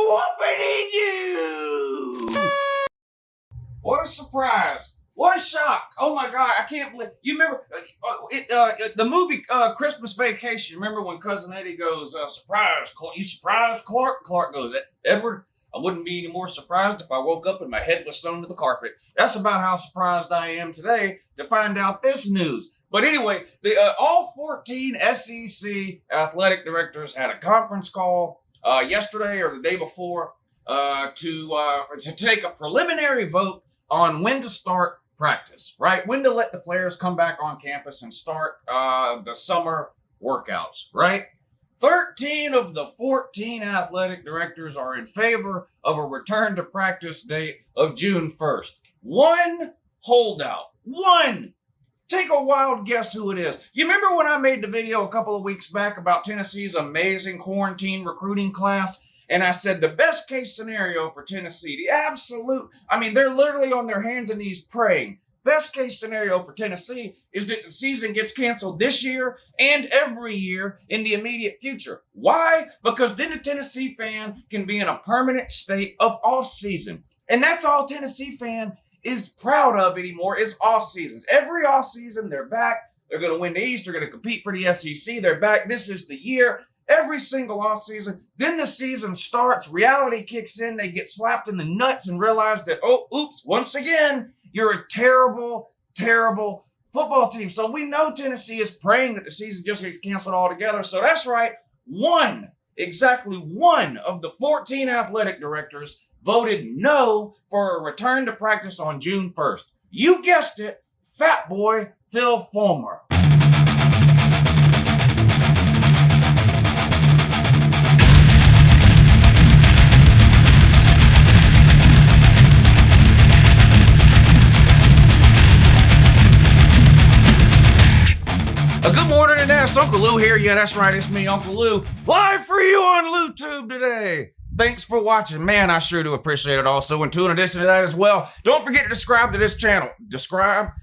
whooping you! What a surprise. What a shock. Oh my God, I can't believe. You remember the movie Christmas Vacation? Remember when Cousin Eddie goes, surprise, you surprised Clark? Clark goes, Edward, I wouldn't be any more surprised if I woke up and my head was thrown to the carpet. That's about how surprised I am today to find out this news. But anyway, all 14 SEC athletic directors had a conference call yesterday or the day before to take a preliminary vote on when to start practice, right? When to let the players come back on campus and start the summer workouts, right? 13 of the 14 athletic directors are in favor of a return to practice date of June 1st. One holdout. One. Take a wild guess who it is. You remember when I made the video a couple of weeks back about Tennessee's amazing quarantine recruiting class? And I said the best case scenario for Tennessee, the absolute, they're literally on their hands and knees praying. Best case scenario for Tennessee is that the season gets canceled this year and every year in the immediate future. Why? Because then a Tennessee fan can be in a permanent state of off season. And that's all Tennessee fan is proud of anymore is off seasons. Every off season, they're back. They're going to win the East. They're going to compete for the SEC. They're back. This is the year. Every single off season. Then the season starts. Reality kicks in. They get slapped in the nuts and realize that, once again, you're a terrible, terrible football team. So we know Tennessee is praying that the season just gets canceled altogether. So that's right. Exactly one of the 14 athletic directors voted no for a return to practice on June 1st. You guessed it, Fat Boy Phil Fulmer. Good morning, and that's Uncle Lou here. Yeah, that's right, it's me, Uncle Lou, live for you on LouTube today. Thanks for watching. Man, I sure do appreciate it also. And in addition to that as well, don't forget to subscribe to this channel.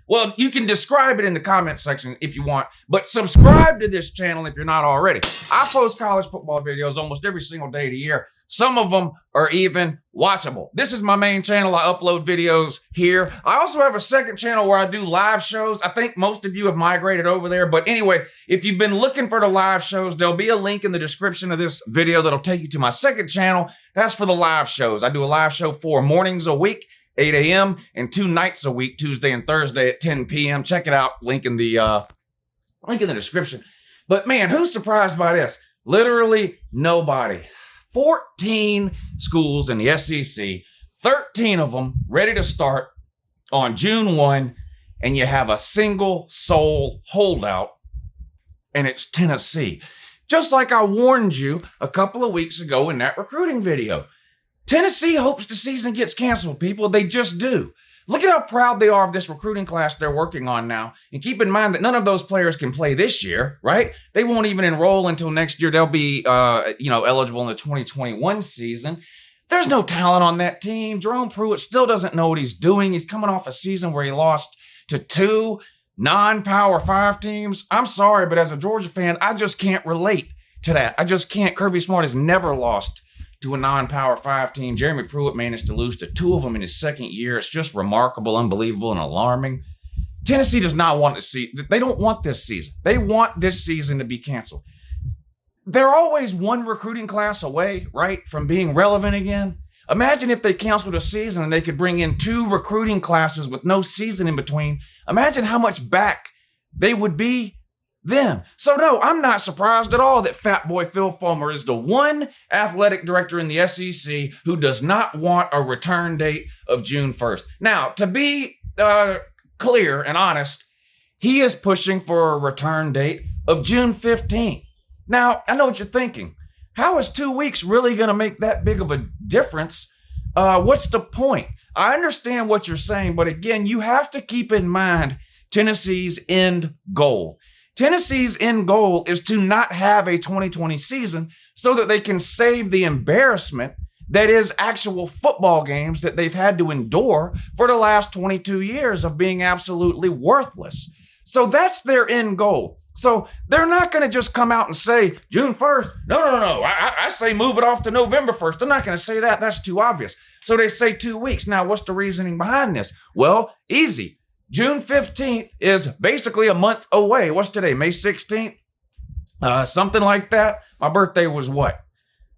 Well, you can describe it in the comment section if you want, but subscribe to this channel if you're not already. I post college football videos almost every single day of the year. Some of them are even watchable. This is my main channel. I upload videos here. I also have a second channel where I do live shows. I think most of you have migrated over there. But anyway, if you've been looking for the live shows, there'll be a link in the description of this video that'll take you to my second channel. That's for the live shows. I do a live show 4 mornings a week, 8 a.m., and 2 nights a week, Tuesday and Thursday at 10 p.m. Check it out. Link in the description. But man, who's surprised by this? Literally nobody. 14 schools in the SEC, 13 of them ready to start on June 1, and you have a single soul holdout, and it's Tennessee. Just like I warned you a couple of weeks ago in that recruiting video. Tennessee hopes the season gets canceled, people. They just do. Look at how proud they are of this recruiting class they're working on now. And keep in mind that none of those players can play this year, right? They won't even enroll until next year. They'll be, eligible in the 2021 season. There's no talent on that team. Jerome Pruitt still doesn't know what he's doing. He's coming off a season where he lost to 2 non-Power 5 teams. I'm sorry, but as a Georgia fan, I just can't relate to that. I just can't. Kirby Smart has never lost to a non-Power 5 team. Jeremy Pruitt managed to lose to 2 of them in his second year. It's just remarkable, unbelievable, and alarming. Tennessee does not want to see. They don't want this season. They want this season to be canceled. They're always one recruiting class away, right, from being relevant again. Imagine if they canceled a season and they could bring in 2 recruiting classes with no season in between. Imagine how much back they would be then. So no, I'm not surprised at all that Fat Boy Phil Fulmer is the one athletic director in the SEC who does not want a return date of June 1st. Now, to be clear and honest, he is pushing for a return date of June 15th. Now, I know what you're thinking. How is 2 weeks really going to make that big of a difference? What's the point? I understand what you're saying, but again, you have to keep in mind Tennessee's end goal. Tennessee's end goal is to not have a 2020 season so that they can save the embarrassment that is actual football games that they've had to endure for the last 22 years of being absolutely worthless. So that's their end goal. So they're not going to just come out and say June 1st. No. I say move it off to November 1st. They're not going to say that. That's too obvious. So they say 2 weeks. Now, what's the reasoning behind this? Well, easy. June 15th is basically a month away. What's today? May 16th? Something like that. My birthday was what?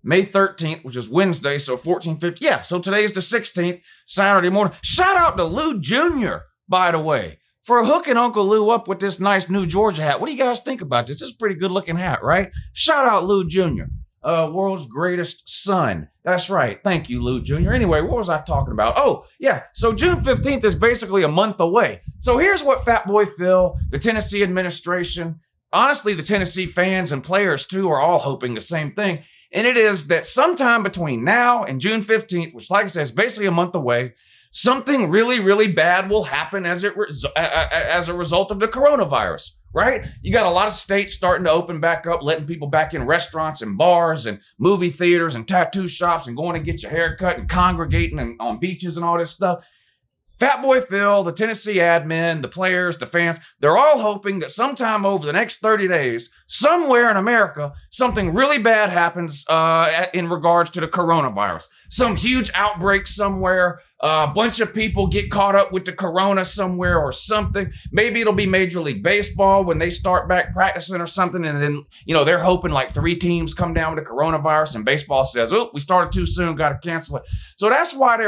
May 13th, which is Wednesday, so 14, 15. Yeah, so today's the 16th, Saturday morning. Shout out to Lou Jr., by the way, for hooking Uncle Lou up with this nice new Georgia hat. What do you guys think about this? This is a pretty good looking hat, right? Shout out Lou Jr., world's greatest son. That's right. Thank you, Lou Jr. Anyway, what was I talking about? Oh, yeah. So June 15th is basically a month away. So here's what Fat Boy Phil, the Tennessee administration, honestly, the Tennessee fans and players too are all hoping the same thing. And it is that sometime between now and June 15th, which like I said is basically a month away, something really, really bad will happen as a result of the coronavirus, right? You got a lot of states starting to open back up, letting people back in restaurants and bars and movie theaters and tattoo shops and going to get your hair cut and congregating and on beaches and all this stuff. Fat Boy Phil, the Tennessee admin, the players, the fans, they're all hoping that sometime over the next 30 days, somewhere in America, something really bad happens in regards to the coronavirus. Some huge outbreak somewhere, a bunch of people get caught up with the corona somewhere or something. Maybe it'll be Major League Baseball when they start back practicing or something. And then, they're hoping like 3 teams come down with the coronavirus and baseball says, oh, we started too soon, got to cancel it. So that's why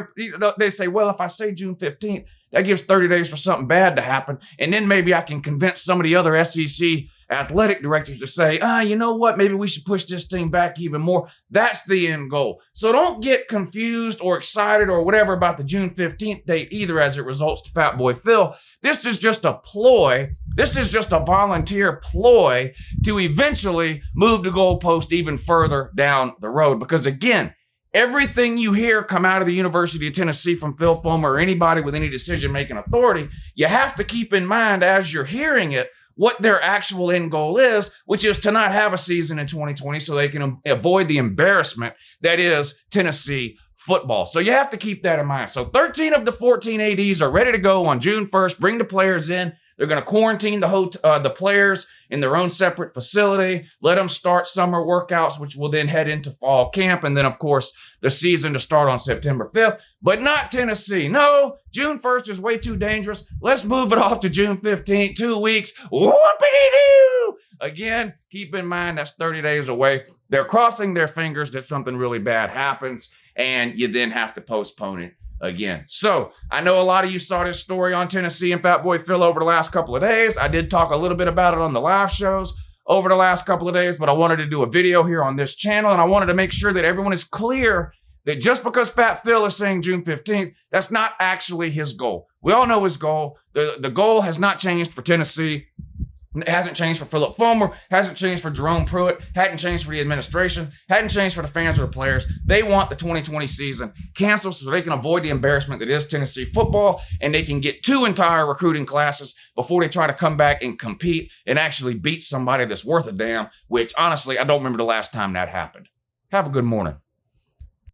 they say, well, if I say June 15th, that gives 30 days for something bad to happen. And then maybe I can convince some of the other SEC athletic directors to say, you know what, maybe we should push this thing back even more. That's the end goal. So don't get confused or excited or whatever about the June 15th date either as it results to Fat Boy Phil. This is just a ploy. This is just a volunteer ploy to eventually move the goalpost even further down the road. Because again, everything you hear come out of the University of Tennessee from Phil Fulmer or anybody with any decision-making authority, you have to keep in mind as you're hearing it what their actual end goal is, which is to not have a season in 2020 so they can avoid the embarrassment that is Tennessee football. So you have to keep that in mind. So 13 of the 14 ADs are ready to go on June 1st. Bring the players in. They're going to quarantine the players in their own separate facility, let them start summer workouts, which will then head into fall camp. And then, of course, the season to start on September 5th, but not Tennessee. No, June 1st is way too dangerous. Let's move it off to June 15th, 2 weeks. Whoopity-doo! Again, keep in mind that's 30 days away. They're crossing their fingers that something really bad happens, and you then have to postpone it again. So I know a lot of you saw this story on Tennessee and Fat Boy Phil over the last couple of days. I did talk a little bit about it on the live shows over the last couple of days, but I wanted to do a video here on this channel, and I wanted to make sure that everyone is clear that just because Fat Phil is saying June 15th, that's not actually his goal. We all know his goal. The goal has not changed for Tennessee. It hasn't changed for Philip Fulmer, hasn't changed for Jerome Pruitt, hadn't changed for the administration, hadn't changed for the fans or the players. They want the 2020 season canceled so they can avoid the embarrassment that is Tennessee football, and they can get 2 entire recruiting classes before they try to come back and compete and actually beat somebody that's worth a damn, which honestly, I don't remember the last time that happened. Have a good morning.